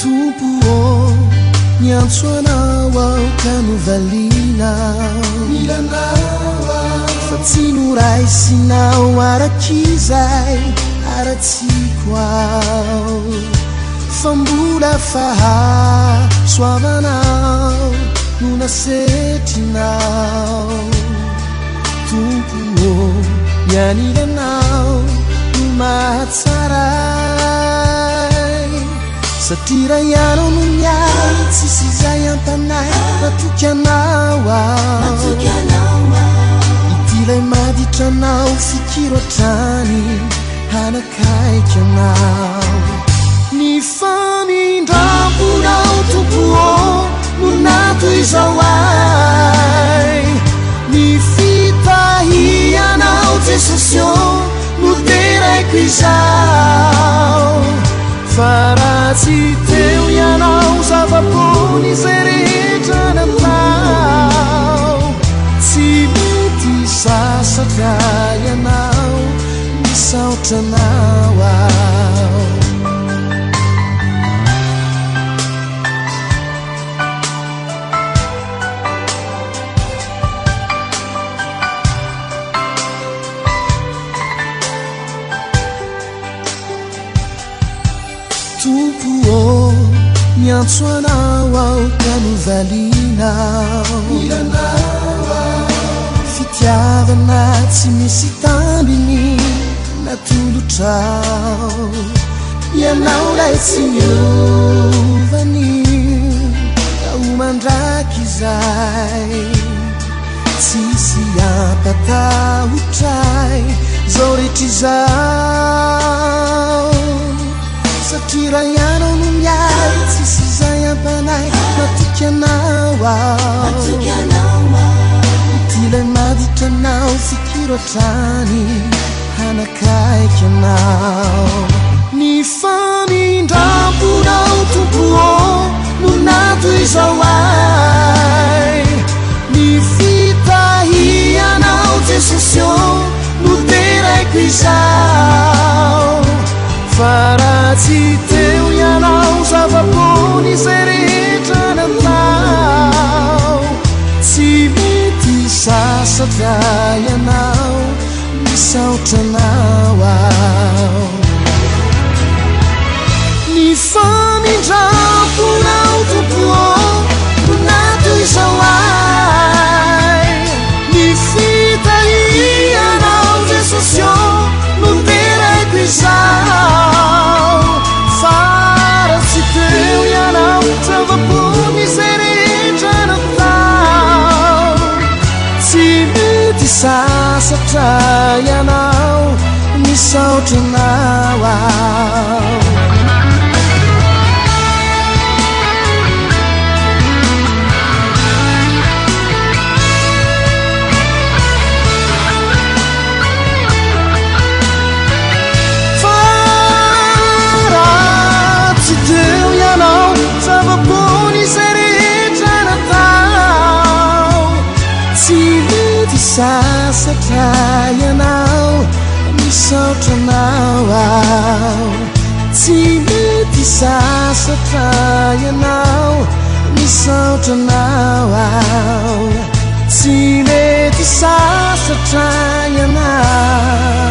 Tompo niantso anao ao ka novalinao fa tsy noraisinao arak'izay aratsiko ao fa mbola fahasoavanao no nasetrinao Tompo nianilanao no mahatsaray satria raha ianao no miay tsisy izay ampanay natoky anao ao itylay maditranao fikirotrany hanakaiky anao ny famindramponao Tompo no nato izao ay ny fitahianao Jesosy no teraiko izao fa raha tsy teo ianao zava-pony izay rehetra natao tsy mety sasatra ianao misaotranao ao Tompo niantso anao ao ka novalinao fitiavana tsy misy tambiny natolotrao ianao lay tsy miovany ao mandraky izay tsisy ampatahotray zao rehetra izao satria raha ianao no miay tsisy izay ampanay natoky anao ao itylay maditranao fikirotrany hanakaiky anao ny famindramponao Tompo no nato izao ay ny fitahianao Jesosy no teraiko izao fa raha tsy teo ianao zava-pony izay rehetra natao tsy mety sasatra ianao misaotranao ao ny famindramponao Tompo no nato izao ay ny fitahianao Jesosy no teraiko izao fa raha tsy teo ianao zava-pony izay rehetra natao tsy mety sasatra ianao misaotranao ao zava-pony izay rehetra natao tsy mety sasatra ianao misaotranao ao tsy mety sasatra ianao misaotranao ao tsy mety sasatra ianao